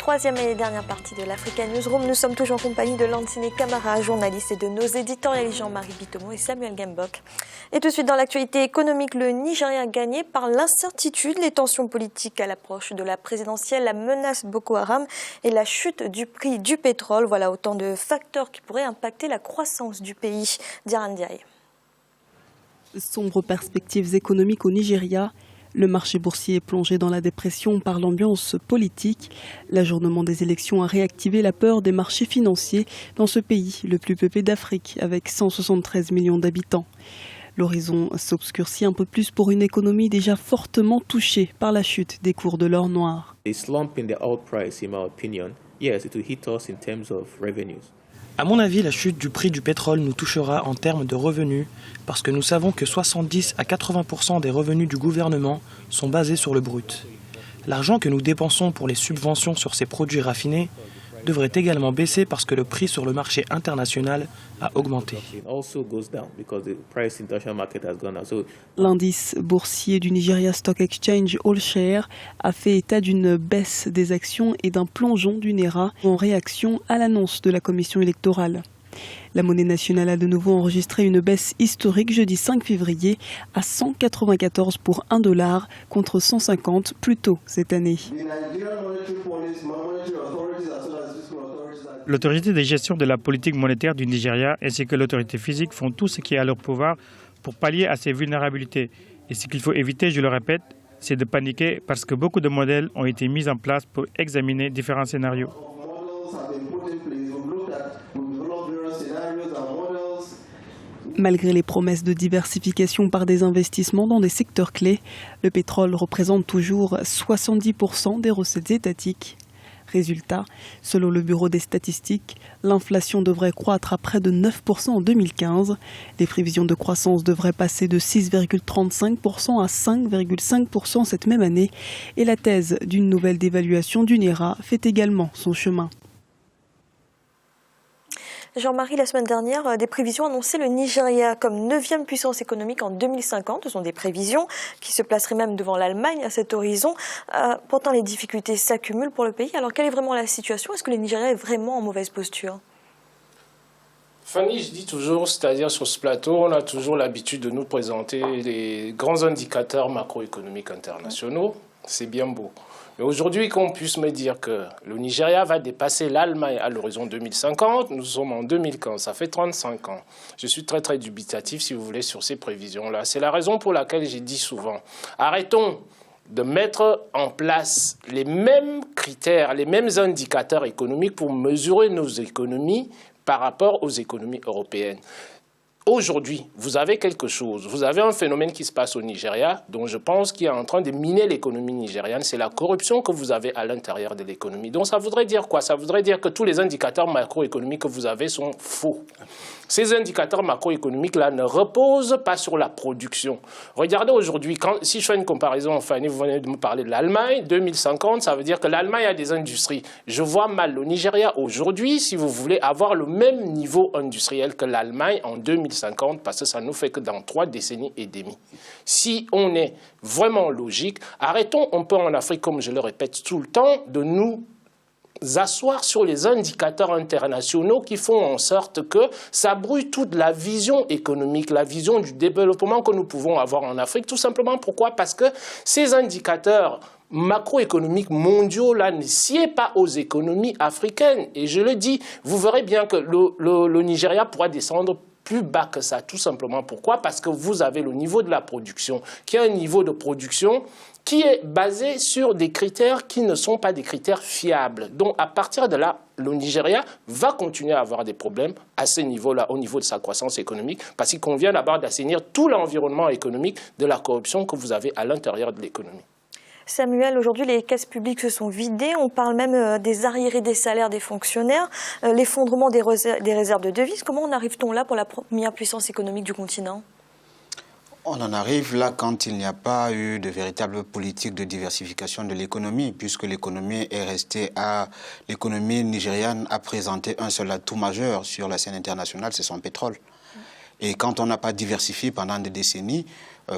Troisième et dernière partie de l'Africa Newsroom. Nous sommes toujours en compagnie de Landine Camara, journaliste, et de nos éditorialistes Jean-Marie Bitomo et Samuel Gembok. Et tout de suite dans l'actualité économique, le Nigeria gagné par l'incertitude, les tensions politiques à l'approche de la présidentielle, la menace Boko Haram et la chute du prix du pétrole. Voilà autant de facteurs qui pourraient impacter la croissance du pays. Diarra Ndiaye. Sombres perspectives économiques au Nigeria. Le marché boursier est plongé dans la dépression par l'ambiance politique. L'ajournement des élections a réactivé la peur des marchés financiers dans ce pays, le plus peuplé d'Afrique, avec 173 millions d'habitants. L'horizon s'obscurcit un peu plus pour une économie déjà fortement touchée par la chute des cours de l'or noir. À mon avis, la chute du prix du pétrole nous touchera en termes de revenus, parce que nous savons que 70 à 80% des revenus du gouvernement sont basés sur le brut. L'argent que nous dépensons pour les subventions sur ces produits raffinés devrait également baisser parce que le prix sur le marché international a augmenté. L'indice boursier du Nigeria Stock Exchange All Share a fait état d'une baisse des actions et d'un plongeon du Naira en réaction à l'annonce de la commission électorale. La monnaie nationale a de nouveau enregistré une baisse historique jeudi 5 février à 194 pour $1 contre 150 plus tôt cette année. L'autorité de gestion de la politique monétaire du Nigeria ainsi que l'autorité physique font tout ce qui est à leur pouvoir pour pallier à ces vulnérabilités. Et ce qu'il faut éviter, je le répète, c'est de paniquer parce que beaucoup de modèles ont été mis en place pour examiner différents scénarios. Malgré les promesses de diversification par des investissements dans des secteurs clés, le pétrole représente toujours 70% des recettes étatiques. Résultat, selon le Bureau des statistiques, l'inflation devrait croître à près de 9% en 2015. Les prévisions de croissance devraient passer de 6,35% à 5,5% cette même année. Et la thèse d'une nouvelle dévaluation du Naira fait également son chemin. Jean-Marie, la semaine dernière, des prévisions annonçaient le Nigeria comme 9e puissance économique en 2050. Ce sont des prévisions qui se placeraient même devant l'Allemagne à cet horizon. Pourtant, les difficultés s'accumulent pour le pays. Alors, quelle est vraiment la situation? Est-ce que le Nigeria est vraiment en mauvaise posture? Fanny, je dis toujours, c'est-à-dire sur ce plateau, on a toujours l'habitude de nous présenter les grands indicateurs macroéconomiques internationaux. C'est bien beau. Mais aujourd'hui, qu'on puisse me dire que le Nigeria va dépasser l'Allemagne à l'horizon 2050, nous sommes en 2015, ça fait 35 ans. Je suis très très dubitatif, si vous voulez, sur ces prévisions-là. C'est la raison pour laquelle j'ai dit souvent, arrêtons de mettre en place les mêmes critères, les mêmes indicateurs économiques pour mesurer nos économies par rapport aux économies européennes. Aujourd'hui, vous avez quelque chose, vous avez un phénomène qui se passe au Nigeria, dont je pense qu'il est en train de miner l'économie nigériane, c'est la corruption que vous avez à l'intérieur de l'économie. Donc ça voudrait dire quoi? Ça voudrait dire que tous les indicateurs macroéconomiques que vous avez sont faux. Ces indicateurs macroéconomiques-là ne reposent pas sur la production. Regardez aujourd'hui, si je fais une comparaison, Fanny, vous venez de me parler de l'Allemagne, 2050, ça veut dire que l'Allemagne a des industries. Je vois mal le Nigeria aujourd'hui, si vous voulez avoir le même niveau industriel que l'Allemagne en 2050, parce que ça nous fait que dans 3 décennies et demie. Si on est vraiment logique, arrêtons un peu en Afrique, comme je le répète tout le temps, de nous asseoir sur les indicateurs internationaux qui font en sorte que ça brouille toute la vision économique, la vision du développement que nous pouvons avoir en Afrique. Tout simplement pourquoi? Parce que ces indicateurs macroéconomiques mondiaux là ne sied pas aux économies africaines. Et je le dis, vous verrez bien que le Nigeria pourra descendre plus bas que ça, tout simplement. Pourquoi? Parce que vous avez le niveau de la production, qui est un niveau de production qui est basé sur des critères qui ne sont pas des critères fiables. Donc, à partir de là, le Nigeria va continuer à avoir des problèmes à ce niveau-là, au niveau de sa croissance économique, parce qu'il convient d'abord d'assainir tout l'environnement économique de la corruption que vous avez à l'intérieur de l'économie. Samuel, aujourd'hui, les caisses publiques se sont vidées. On parle même des arriérés des salaires des fonctionnaires, l'effondrement des réserves de devises. Comment en arrive-t-on là pour la première puissance économique du continent? On en arrive là quand il n'y a pas eu de véritable politique de diversification de l'économie, puisque l'économie est restée à... L'économie nigériane a présenté un seul atout majeur sur la scène internationale, c'est son pétrole. Et quand on n'a pas diversifié pendant des décennies,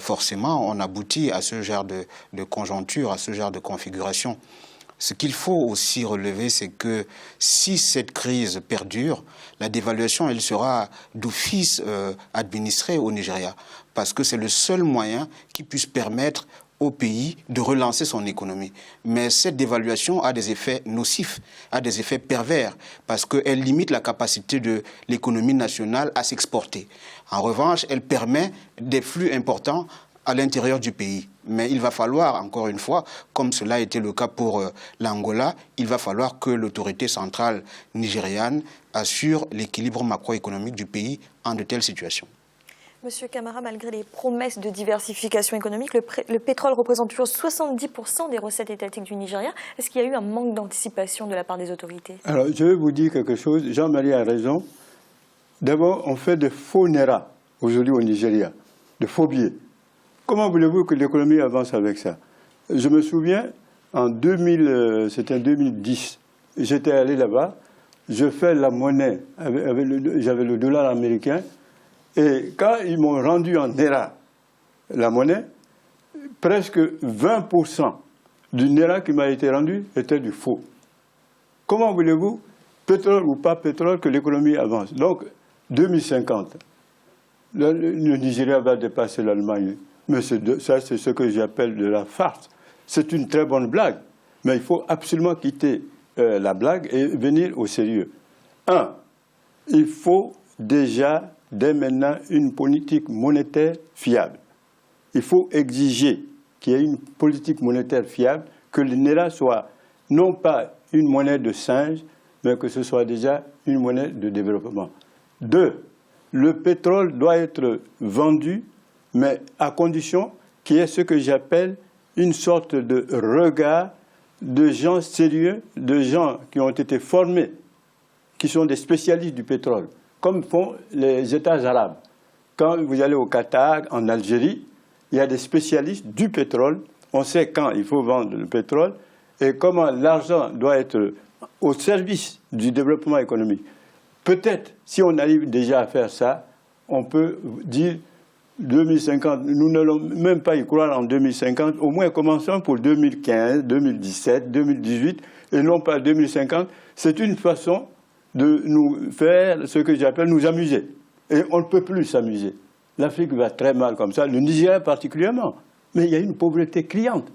forcément, on aboutit à ce genre de conjoncture, à ce genre de configuration. Ce qu'il faut aussi relever, c'est que si cette crise perdure, la dévaluation, elle sera d'office administrée au Nigeria, parce que c'est le seul moyen qui puisse permettre au pays de relancer son économie. Mais cette dévaluation a des effets nocifs, a des effets pervers, parce qu'elle limite la capacité de l'économie nationale à s'exporter. En revanche, elle permet des flux importants à l'intérieur du pays. Mais il va falloir, encore une fois, comme cela a été le cas pour l'Angola, il va falloir que l'autorité centrale nigériane assure l'équilibre macroéconomique du pays en de telles situations. Monsieur Camara, malgré les promesses de diversification économique, le pétrole représente toujours 70% des recettes étatiques du Nigeria. Est-ce qu'il y a eu un manque d'anticipation de la part des autorités? Alors, je vais vous dire quelque chose. Jean-Marie a raison. D'abord, on fait de faux NERA aujourd'hui au Nigeria, de faux billets. Comment voulez-vous que l'économie avance avec ça? Je me souviens, c'était en 2010, j'étais allé là-bas, je fais la monnaie, j'avais le dollar américain, et quand ils m'ont rendu en NERA la monnaie, presque 20% du NERA qui m'a été rendu était du faux. Comment voulez-vous, pétrole ou pas pétrole, que l'économie avance? Donc, 2050, le Nigeria va dépasser l'Allemagne. Mais ça, c'est ce que j'appelle de la farce. C'est une très bonne blague, mais il faut absolument quitter la blague et venir au sérieux. Il faut déjà, dès maintenant, une politique monétaire fiable. Il faut exiger qu'il y ait une politique monétaire fiable, que le NERA soit non pas une monnaie de singe, mais que ce soit déjà une monnaie de développement. 2, le pétrole doit être vendu, mais à condition qu'il y ait ce que j'appelle une sorte de regard de gens sérieux, de gens qui ont été formés, qui sont des spécialistes du pétrole, comme font les États arabes. Quand vous allez au Qatar, en Algérie, il y a des spécialistes du pétrole. On sait quand il faut vendre le pétrole et comment l'argent doit être au service du développement économique. Peut-être, si on arrive déjà à faire ça, on peut dire 2050, nous n'allons même pas y croire en 2050, au moins commençons pour 2015, 2017, 2018, et non pas 2050. C'est une façon de nous faire ce que j'appelle nous amuser. Et on ne peut plus s'amuser. L'Afrique va très mal comme ça, le Nigeria particulièrement. Mais il y a une pauvreté criante.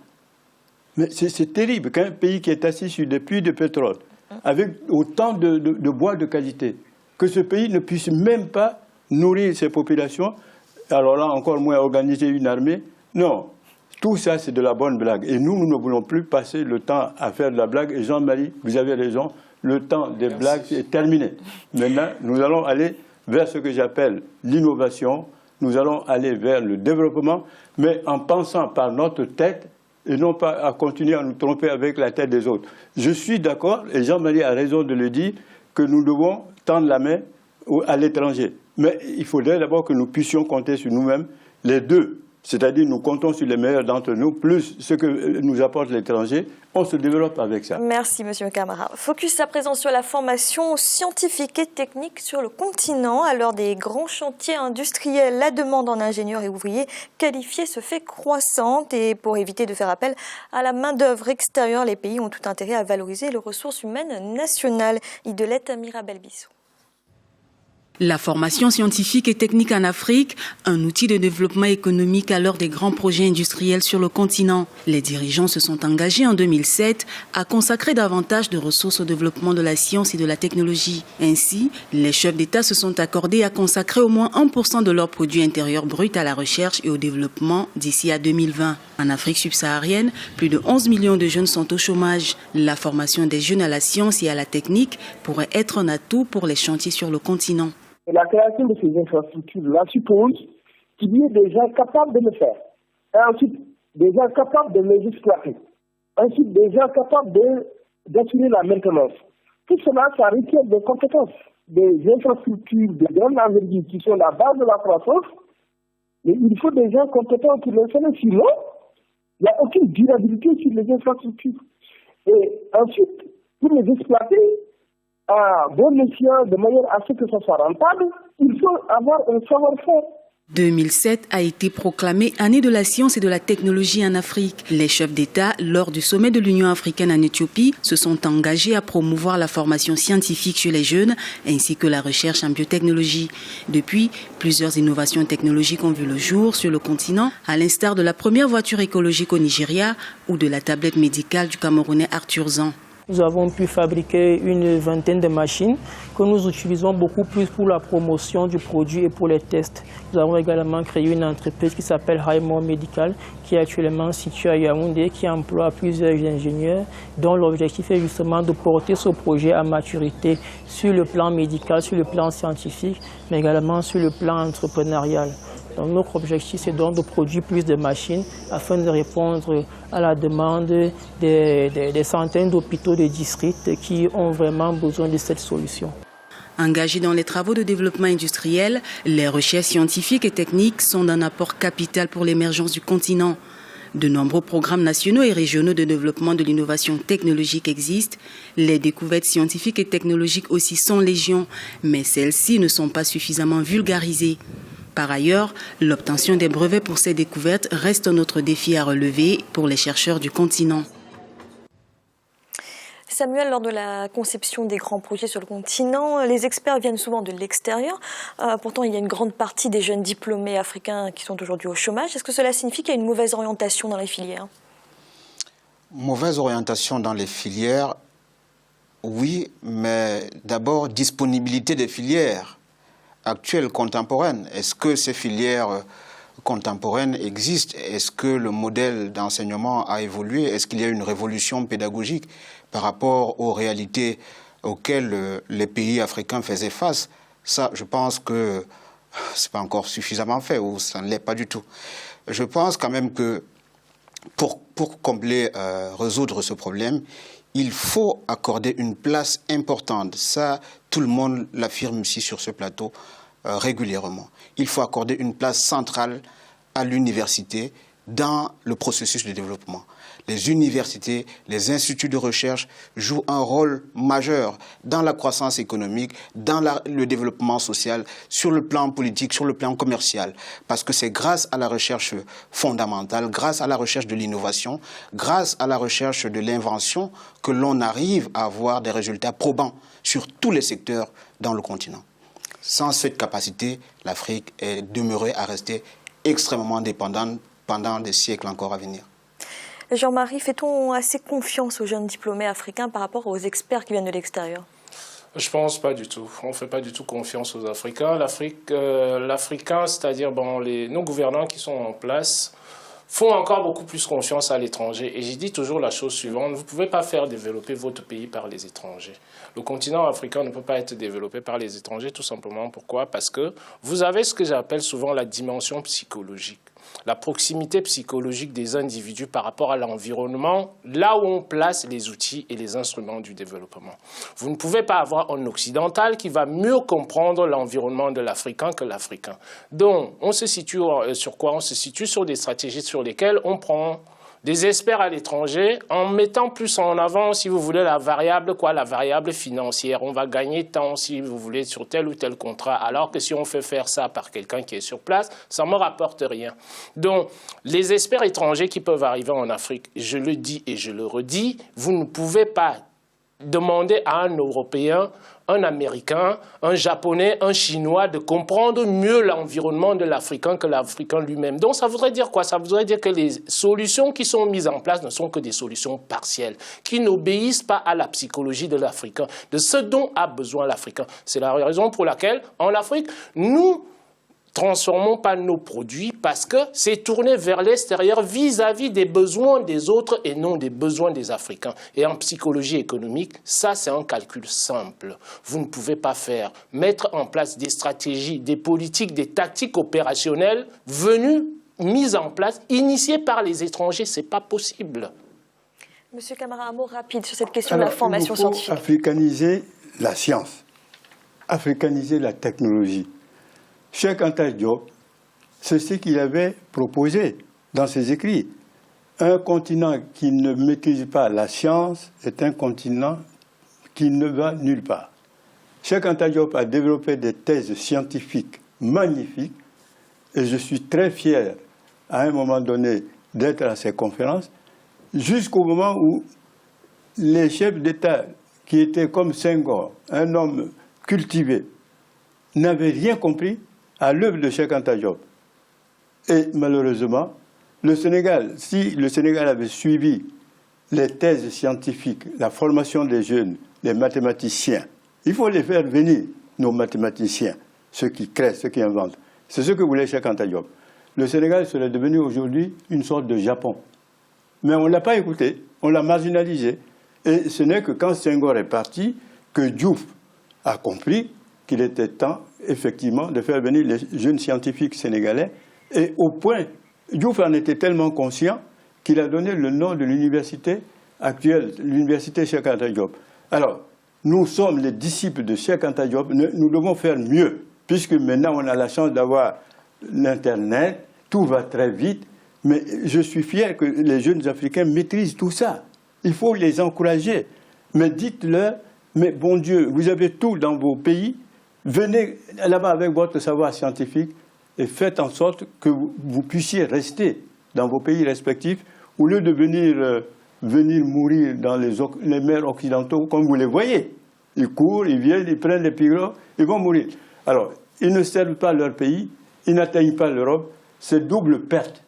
Mais c'est terrible qu'un pays qui est assis sur des puits de pétrole, avec autant de bois de qualité, que ce pays ne puisse même pas nourrir ses populations. Alors là, encore moins organiser une armée. Non, tout ça, c'est de la bonne blague. Et nous ne voulons plus passer le temps à faire de la blague. Et Jean-Marie, vous avez raison, le temps des blagues est terminé. Maintenant, nous allons aller vers ce que j'appelle l'innovation. Nous allons aller vers le développement, mais en pensant par notre tête et non pas à continuer à nous tromper avec la tête des autres. Je suis d'accord, et Jean-Marie a raison de le dire, que nous devons tendre la main à l'étranger. Mais il faudrait d'abord que nous puissions compter sur nous-mêmes, les deux. C'est-à-dire nous comptons sur les meilleurs d'entre nous, plus ce que nous apporte l'étranger, on se développe avec ça. Merci, Monsieur Camara. Focus à présent sur la formation scientifique et technique sur le continent. À l'heure des grands chantiers industriels, la demande en ingénieurs et ouvriers qualifiés se fait croissante. Et pour éviter de faire appel à la main-d'œuvre extérieure, les pays ont tout intérêt à valoriser les ressources humaines nationales. Idelette Mirabel-Bissou. La formation scientifique et technique en Afrique, un outil de développement économique à l'heure des grands projets industriels sur le continent. Les dirigeants se sont engagés en 2007 à consacrer davantage de ressources au développement de la science et de la technologie. Ainsi, les chefs d'État se sont accordés à consacrer au moins 1% de leur produit intérieur brut à la recherche et au développement d'ici à 2020. En Afrique subsaharienne, plus de 11 millions de jeunes sont au chômage. La formation des jeunes à la science et à la technique pourrait être un atout pour les chantiers sur le continent. La création de ces infrastructures-là suppose qu'il y ait des gens capables de le faire. Et ensuite, des gens capables de les exploiter. Ensuite, des gens capables d'assurer la maintenance. Tout cela, ça requiert des compétences, des infrastructures de grande envergure qui sont la base de la croissance. Mais il faut des gens compétents pour le faire. Sinon, il n'y a aucune durabilité sur les infrastructures. Et ensuite, pour les exploiter, à bon escient, de manière à ce que ça soit rentable, il faut avoir un savoir-faire. 2007 a été proclamée année de la science et de la technologie en Afrique. Les chefs d'État, lors du sommet de l'Union africaine en Éthiopie, se sont engagés à promouvoir la formation scientifique chez les jeunes ainsi que la recherche en biotechnologie. Depuis, plusieurs innovations technologiques ont vu le jour sur le continent, à l'instar de la première voiture écologique au Nigeria ou de la tablette médicale du Camerounais Arthur Zan. Nous avons pu fabriquer une vingtaine de machines que nous utilisons beaucoup plus pour la promotion du produit et pour les tests. Nous avons également créé une entreprise qui s'appelle Highmore Medical, qui est actuellement située à Yaoundé, qui emploie plusieurs ingénieurs, dont l'objectif est justement de porter ce projet à maturité sur le plan médical, sur le plan scientifique, mais également sur le plan entrepreneurial. Donc, notre objectif, c'est donc de produire plus de machines afin de répondre à la demande des centaines d'hôpitaux de districts qui ont vraiment besoin de cette solution. Engagés dans les travaux de développement industriel, les recherches scientifiques et techniques sont d'un apport capital pour l'émergence du continent. De nombreux programmes nationaux et régionaux de développement de l'innovation technologique existent. Les découvertes scientifiques et technologiques aussi sont légion, mais celles-ci ne sont pas suffisamment vulgarisées. Par ailleurs, l'obtention des brevets pour ces découvertes reste un autre défi à relever pour les chercheurs du continent. Samuel, lors de la conception des grands projets sur le continent, les experts viennent souvent de l'extérieur. Pourtant, il y a une grande partie des jeunes diplômés africains qui sont aujourd'hui au chômage. Est-ce que cela signifie qu'il y a une mauvaise orientation dans les filières? Mauvaise orientation dans les filières, oui, mais d'abord disponibilité des filières actuelles, contemporaines. Est-ce que ces filières contemporaines existent? Est-ce que le modèle d'enseignement a évolué? Est-ce qu'il y a une révolution pédagogique par rapport aux réalités auxquelles les pays africains faisaient face? Ça, je pense que ce n'est pas encore suffisamment fait, ou ça ne l'est pas du tout. Je pense quand même que pour combler, résoudre ce problème, il faut accorder une place importante. Ça, tout le monde l'affirme ici sur ce plateau régulièrement. Il faut accorder une place centrale à l'université dans le processus de développement. Les universités, les instituts de recherche jouent un rôle majeur dans la croissance économique, dans le développement social, sur le plan politique, sur le plan commercial. Parce que c'est grâce à la recherche fondamentale, grâce à la recherche de l'innovation, grâce à la recherche de l'invention que l'on arrive à avoir des résultats probants sur tous les secteurs dans le continent. Sans cette capacité, l'Afrique est demeurée à rester extrêmement dépendante pendant des siècles encore à venir. Jean-Marie, fait-on assez confiance aux jeunes diplômés africains par rapport aux experts qui viennent de l'extérieur? Je pense pas du tout. On ne fait pas du tout confiance aux Africains. L'Africain, c'est-à-dire nos gouvernants qui sont en place, font encore beaucoup plus confiance à l'étranger. Et j'ai dit toujours la chose suivante, vous ne pouvez pas faire développer votre pays par les étrangers. Le continent africain ne peut pas être développé par les étrangers, tout simplement. Pourquoi? Parce que vous avez ce que j'appelle souvent la dimension psychologique. La proximité psychologique des individus par rapport à l'environnement, là où on place les outils et les instruments du développement. Vous ne pouvez pas avoir un occidental qui va mieux comprendre l'environnement de l'Africain que l'Africain. Donc, on se situe sur quoi? On se situe sur des stratégies sur lesquelles on prend des experts à l'étranger en mettant plus en avant, si vous voulez, la variable financière. On va gagner tant, si vous voulez, sur tel ou tel contrat, alors que si on fait faire ça par quelqu'un qui est sur place, ça ne me rapporte rien. Donc, les experts étrangers qui peuvent arriver en Afrique, je le dis et je le redis, vous ne pouvez pas demander à un Européen, un Américain, un Japonais, un Chinois de comprendre mieux l'environnement de l'Africain que l'Africain lui-même. Donc ça voudrait dire quoi? Ça voudrait dire que les solutions qui sont mises en place ne sont que des solutions partielles, qui n'obéissent pas à la psychologie de l'Africain, de ce dont a besoin l'Africain. C'est la raison pour laquelle, en Afrique, nous transformons pas nos produits parce que c'est tourné vers l'extérieur vis-à-vis des besoins des autres et non des besoins des Africains. Et en psychologie économique, ça c'est un calcul simple. Vous ne pouvez pas mettre en place des stratégies, des politiques, des tactiques opérationnelles mises en place, initiées par les étrangers. C'est pas possible. Monsieur Camara, un mot rapide sur cette question de la formation scientifique. Il faut africaniser la science, africaniser la technologie. Cheikh Anta Diop, c'est ce qu'il avait proposé dans ses écrits. Un continent qui ne maîtrise pas la science est un continent qui ne va nulle part. Cheikh Anta Diop a développé des thèses scientifiques magnifiques Et je suis très fier, à un moment donné, d'être à ces conférences, jusqu'au moment où les chefs d'État, qui étaient comme Senghor, un homme cultivé, n'avaient rien compris à l'œuvre de Cheikh Anta Diop. Et malheureusement, le Sénégal, si le Sénégal avait suivi les thèses scientifiques, la formation des jeunes, les mathématiciens, il faut les faire venir, nos mathématiciens, ceux qui créent, ceux qui inventent. C'est ce que voulait Cheikh Anta Diop. Le Sénégal serait devenu aujourd'hui une sorte de Japon. Mais on ne l'a pas écouté, on l'a marginalisé. Et ce n'est que quand Senghor est parti que Diouf a compris qu'il était temps, effectivement, de faire venir les jeunes scientifiques sénégalais. Et au point, Diouf en était tellement conscient qu'il a donné le nom de l'université actuelle, l'université Cheikh Anta Diop. Alors, nous sommes les disciples de Cheikh Anta Diop, nous devons faire mieux, puisque maintenant on a la chance d'avoir l'Internet, tout va très vite, mais je suis fier que les jeunes Africains maîtrisent tout ça. Il faut les encourager. Mais dites-leur, mais bon Dieu, vous avez tout dans vos pays, venez là-bas avec votre savoir scientifique et faites en sorte que vous puissiez rester dans vos pays respectifs, au lieu de venir mourir dans les mers occidentaux, comme vous les voyez. Ils courent, ils viennent, ils prennent les pirogues, ils vont mourir. Alors, ils ne servent pas leur pays, ils n'atteignent pas l'Europe, c'est double perte.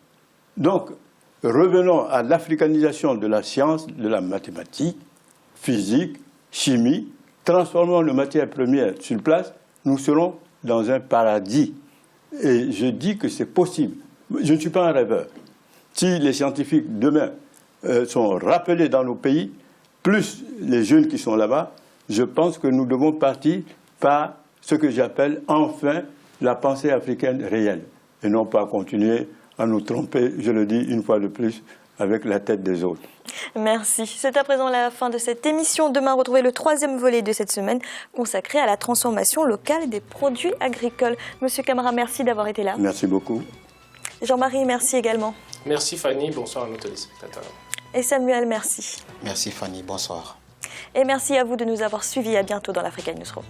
Donc, revenons à l'africanisation de la science, de la mathématique, physique, chimie, transformons les matières premières sur place, nous serons dans un paradis. Et je dis que c'est possible. Je ne suis pas un rêveur. Si les scientifiques demain sont rappelés dans nos pays, plus les jeunes qui sont là-bas, je pense que nous devons partir par ce que j'appelle enfin la pensée africaine réelle. Et non pas continuer à nous tromper, je le dis une fois de plus, avec la tête des autres. Merci. C'est à présent la fin de cette émission. Demain, retrouvez le 3e volet de cette semaine consacré à la transformation locale des produits agricoles. Monsieur Camara, merci d'avoir été là. Merci beaucoup. Jean-Marie, merci également. Merci Fanny, bonsoir à nos téléspectateurs. Et Samuel, merci. Merci Fanny, bonsoir. Et merci à vous de nous avoir suivis. À bientôt dans l'Africa Newsroom.